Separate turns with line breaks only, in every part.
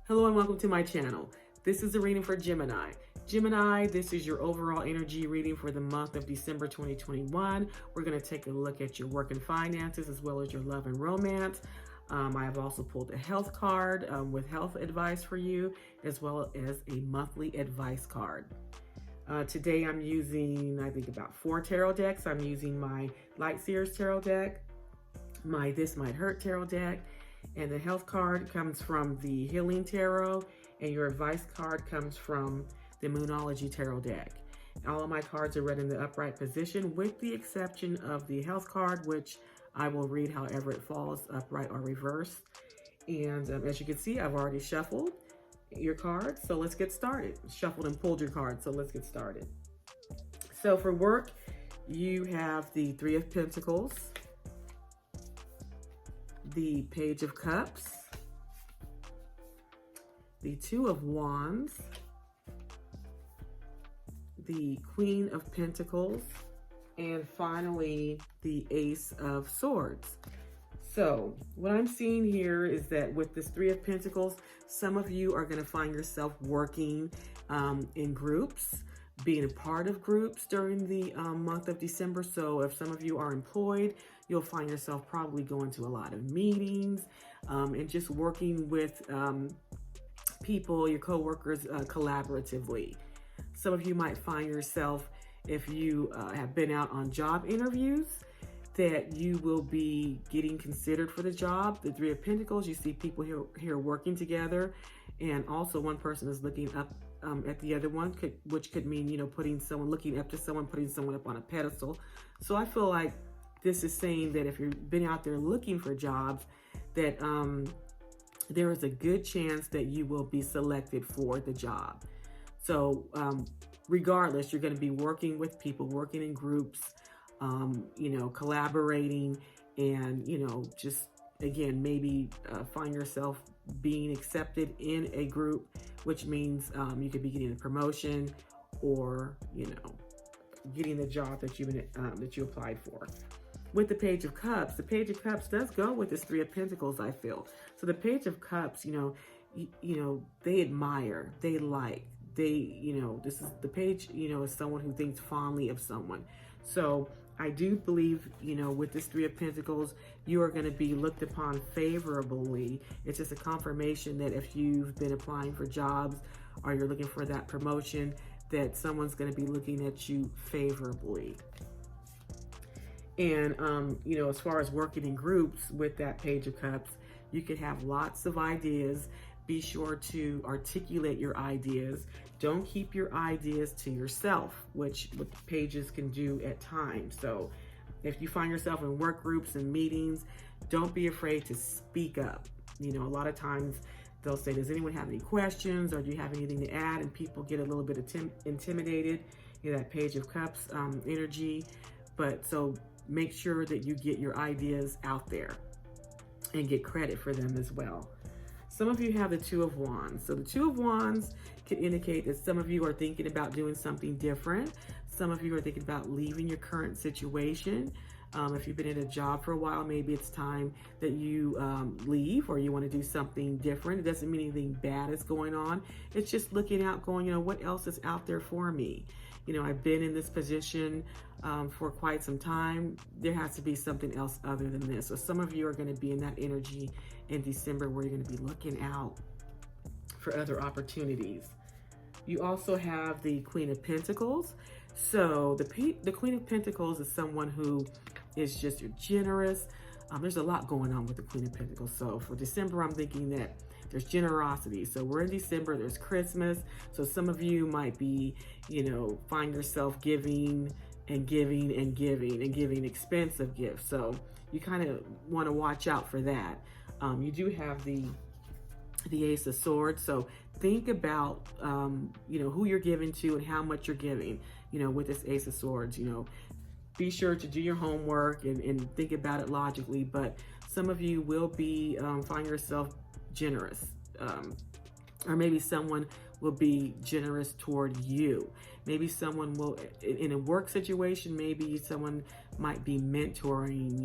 Hello and welcome to my channel. This is a reading for Gemini. Gemini, this is your overall energy reading for the month of December 2021. We're going to take a look at your work and finances as well as your love and romance. I have also pulled a health card with health advice for you, as well as a monthly advice card. Today I'm using, I think, about 4 tarot decks. I'm using my Light Seers tarot deck, my This Might Hurt tarot deck, and the health card comes from the Healing Tarot, and your advice card comes from the Moonology tarot deck. All of my cards are read in the upright position, with the exception of the health card, which I will read however it falls, upright or reversed. And as you can see, I've already shuffled your cards, so let's get started. Shuffled and pulled your cards, so let's get started. So for work, you have the 3 of Pentacles, the Page of Cups, the 2 of Wands, the Queen of Pentacles, and finally the Ace of Swords. So what I'm seeing here is that with this 3 of Pentacles, some of you are going to find yourself working in groups, being a part of groups during the month of December. So if some of you are employed, you'll find yourself probably going to a lot of meetings and just working with people, your coworkers, collaboratively. Some of you might find yourself, if you have been out on job interviews, that you will be getting considered for the job. The 3 of Pentacles, you see people here working together, and also one person is looking up at the other one, which could mean, looking up to someone, putting someone up on a pedestal. So I feel like this is saying that if you've been out there looking for jobs, that there is a good chance that you will be selected for the job. So regardless, you're going to be working with people, working in groups, collaborating, and, just, again, maybe find yourself being accepted in a group, which means you could be getting a promotion or, getting the job that you applied for. With the Page of Cups does go with this 3 of Pentacles, I feel. So the Page of Cups, they admire, they like, this is the page, is someone who thinks fondly of someone. So I do believe, with this 3 of Pentacles, you are going to be looked upon favorably. It's just a confirmation that if you've been applying for jobs or you're looking for that promotion, that someone's going to be looking at you favorably. And, as far as working in groups with that Page of Cups, you could have lots of ideas. Be sure to articulate your ideas. Don't keep your ideas to yourself, which what the pages can do at times. So if you find yourself in work groups and meetings, don't be afraid to speak up. A lot of times they'll say, does anyone have any questions, or do you have anything to add? And people get a little bit intimidated, that Page of Cups energy. But so make sure that you get your ideas out there and get credit for them as well. Some of you have the 2 of Wands. So the 2 of Wands can indicate that some of you are thinking about doing something different. Some of you are thinking about leaving your current situation. If you've been in a job for a while, maybe it's time that you leave, or you want to do something different. It doesn't mean anything bad is going on. It's just looking out, going, what else is out there for me? I've been in this position for quite some time. There has to be something else other than this. So some of you are going to be in that energy in December where you're going to be looking out for other opportunities. You also have the Queen of Pentacles. So the Queen of Pentacles is someone who is just generous. There's a lot going on with the Queen of Pentacles. So for December, I'm thinking that there's generosity. So we're in December, there's Christmas. So some of you might be, find yourself giving and giving and giving and giving expensive gifts. So you kind of want to watch out for that. You do have the Ace of Swords. So think about, who you're giving to and how much you're giving, with this Ace of Swords. Be sure to do your homework and think about it logically. But some of you will be, find yourself generous, or maybe someone will be generous toward you. Maybe someone will, in a work situation, maybe someone might be mentoring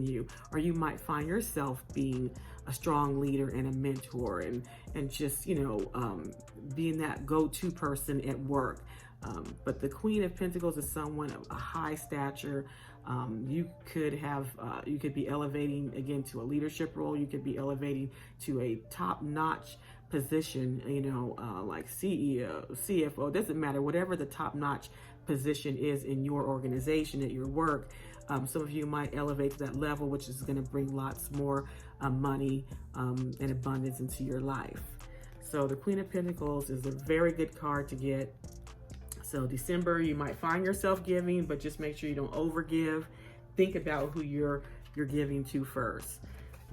you, or you might find yourself being a strong leader and a mentor, and just, you know, being that go-to person at work. But the Queen of Pentacles is someone of a high stature. You could be elevating again to a leadership role. You could be elevating to a top-notch position, you know, like CEO, CFO, doesn't matter, whatever the top-notch position is in your organization, at your work. Some of you might elevate to that level, which is going to bring lots more money and abundance into your life. So the Queen of Pentacles is a very good card to get. So December, you might find yourself giving, but just make sure you don't overgive. Think about who you're giving to first.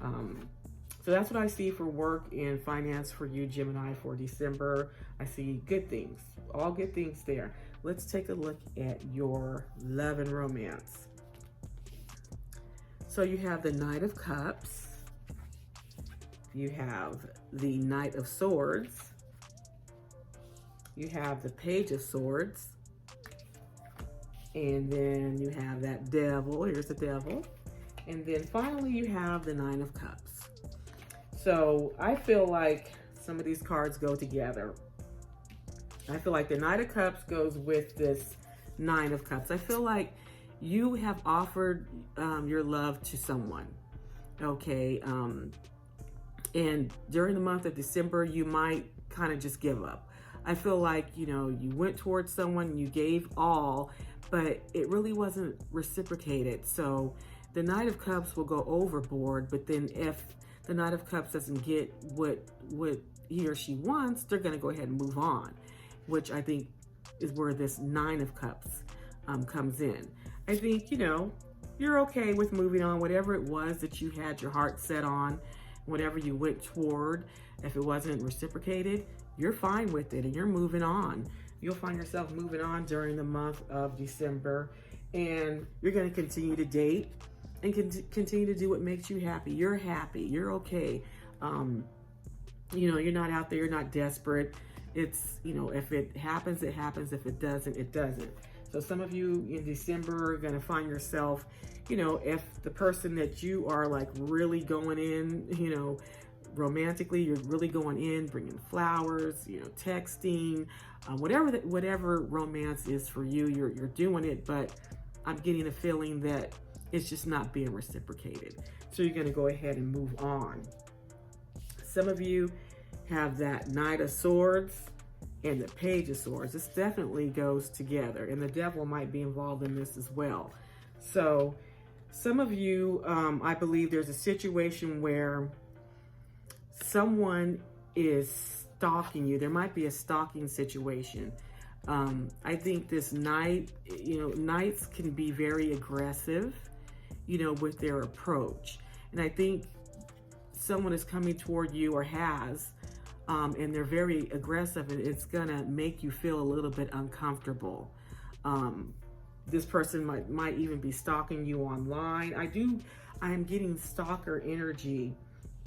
So that's what I see for work and finance for you, Gemini, for December. I see good things, all good things there. Let's take a look at your love and romance. So you have the Knight of Cups. You have the Knight of Swords. You have the Page of Swords. And then you have that Devil. Here's the Devil. And then finally you have the Nine of Cups. So I feel like some of these cards go together. I feel like the Knight of Cups goes with this Nine of Cups. I feel like you have offered your love to someone, okay? And during the month of December, you might kind of just give up. I feel like, you know, you went towards someone, you gave all, but it really wasn't reciprocated. So the Knight of Cups will go overboard, but then if the Knight of Cups doesn't get what he or she wants, they're going to go ahead and move on, which I think is where this Nine of Cups comes in. I think, you know, you're okay with moving on, whatever it was that you had your heart set on, whatever you went toward. If it wasn't reciprocated, you're fine with it and you're moving on. You'll find yourself moving on during the month of December, and you're going to continue to date and continue to do what makes you happy. You're happy. You're okay. You know, you're not out there. You're not desperate. It's, you know, if it happens, it happens. If it doesn't, it doesn't. So some of you in December are going to find yourself, you know, if the person that you are like really going in, you know, romantically, you're really going in, bringing flowers, you know, texting, whatever romance is for you, you're doing it, but I'm getting a feeling that it's just not being reciprocated. So you're going to go ahead and move on. Some of you have that Knight of Swords and the Page of Swords. This definitely goes together, and the Devil might be involved in this as well. So some of you, I believe there's a situation where someone is stalking you. There might be a stalking situation. I think this Knight, you know, Knights can be very aggressive, you know, with their approach. And I think someone is coming toward you, or has, and they're very aggressive, and it's gonna make you feel a little bit uncomfortable. This person might even be stalking you online. I am getting stalker energy,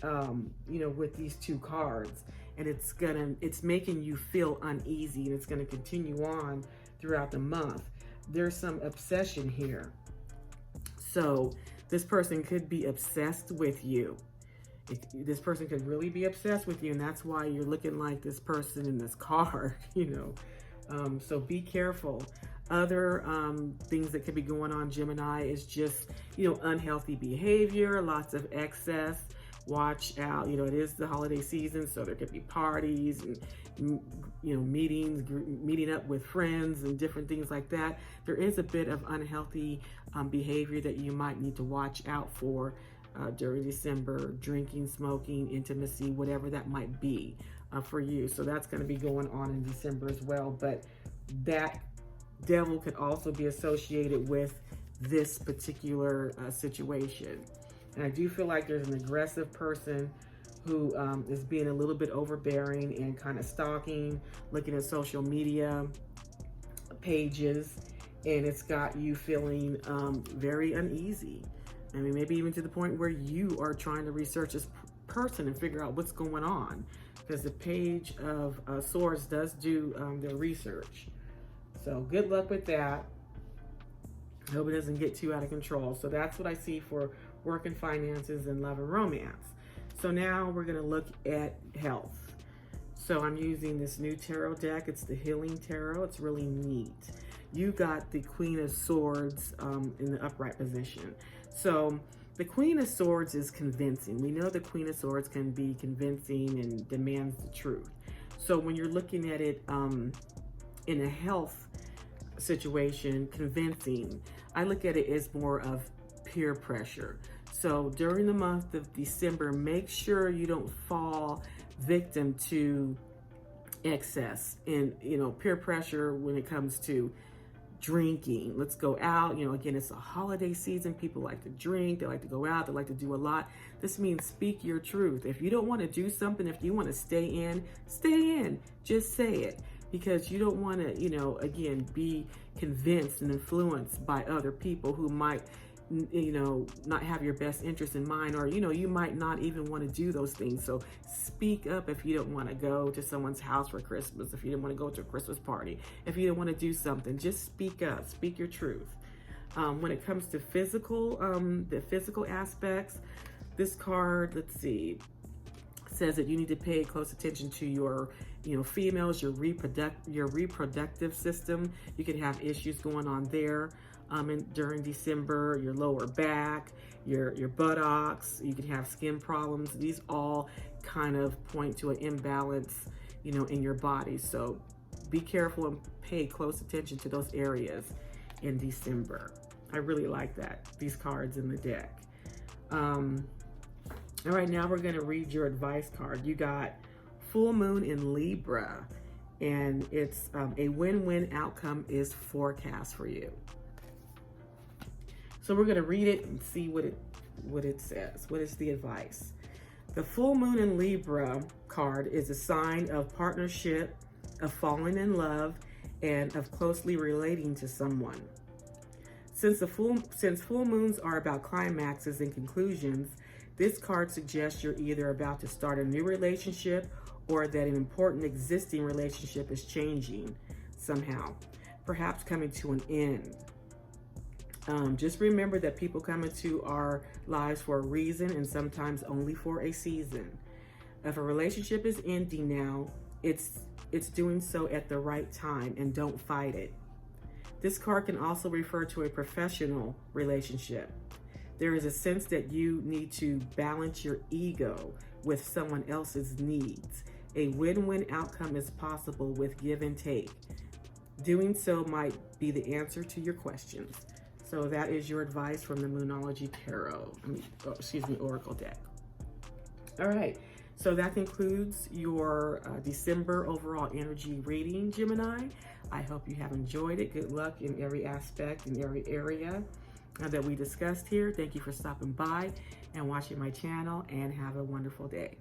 you know, with these two cards, and it's making you feel uneasy, and it's gonna continue on throughout the month. There's some obsession here. So this person could be obsessed with you. This person could really be obsessed with you, and that's why you're looking like this person in this card, you know. So be careful. Other things that could be going on, Gemini, is just, you know, unhealthy behavior, lots of excess. Watch out. You know, it is the holiday season, so there could be parties and, you know, meeting up with friends and different things like that. There is a bit of unhealthy behavior that you might need to watch out for during December. Drinking, smoking, intimacy, whatever that might be for you. So that's going to be going on in December as well. But that Devil could also be associated with this particular situation. And I do feel like there's an aggressive person who is being a little bit overbearing and kind of stalking, looking at social media pages, and it's got you feeling very uneasy. I mean, maybe even to the point where you are trying to research this person and figure out what's going on, because the Page of Swords does do their research. So good luck with that. I hope it doesn't get too out of control. So that's what I see for work and finances and love and romance. So now we're going to look at health. So I'm using this new tarot deck. It's the Healing Tarot. It's really neat. You got the Queen of Swords in the upright position. So the Queen of Swords is convincing. We know the Queen of Swords can be convincing and demands the truth. So when you're looking at it in a health situation, convincing, I look at it as more of peer pressure. So during the month of December, make sure you don't fall victim to excess and, you know, peer pressure when it comes to drinking. Let's go out. You know, again, it's a holiday season. People like to drink. They like to go out. They like to do a lot. This means speak your truth. If you don't want to do something, if you want to stay in, stay in. Just say it, because you don't want to, you know, again, be convinced and influenced by other people who might, you know, not have your best interest in mind, or, you know, you might not even want to do those things. So speak up if you don't want to go to someone's house for Christmas, if you don't want to go to a Christmas party, if you don't want to do something, just speak up, speak your truth. When it comes to physical, the physical aspects, this card, let's see, says that you need to pay close attention to your, you know, females, your reproductive system. You could have issues going on there. During December, your lower back, your buttocks, you can have skin problems. These all kind of point to an imbalance, you know, in your body. So be careful and pay close attention to those areas in December. I really like that, these cards in the deck. All right, now we're gonna read your advice card. You got full moon in Libra, and it's a win-win outcome is forecast for you. So we're going to read it and see what it says. What is the advice? The full moon in Libra card is a sign of partnership, of falling in love, and of closely relating to someone. Since full moons are about climaxes and conclusions, this card suggests you're either about to start a new relationship or that an important existing relationship is changing somehow, perhaps coming to an end. Just remember that people come into our lives for a reason, and sometimes only for a season. If a relationship is ending now, it's doing so at the right time, and don't fight it. This card can also refer to a professional relationship. There is a sense that you need to balance your ego with someone else's needs. A win-win outcome is possible with give and take. Doing so might be the answer to your questions. So that is your advice from the Moonology Tarot, Oracle deck. All right, so that concludes your December overall energy reading, Gemini. I hope you have enjoyed it. Good luck in every aspect, in every area that we discussed here. Thank you for stopping by and watching my channel, and have a wonderful day.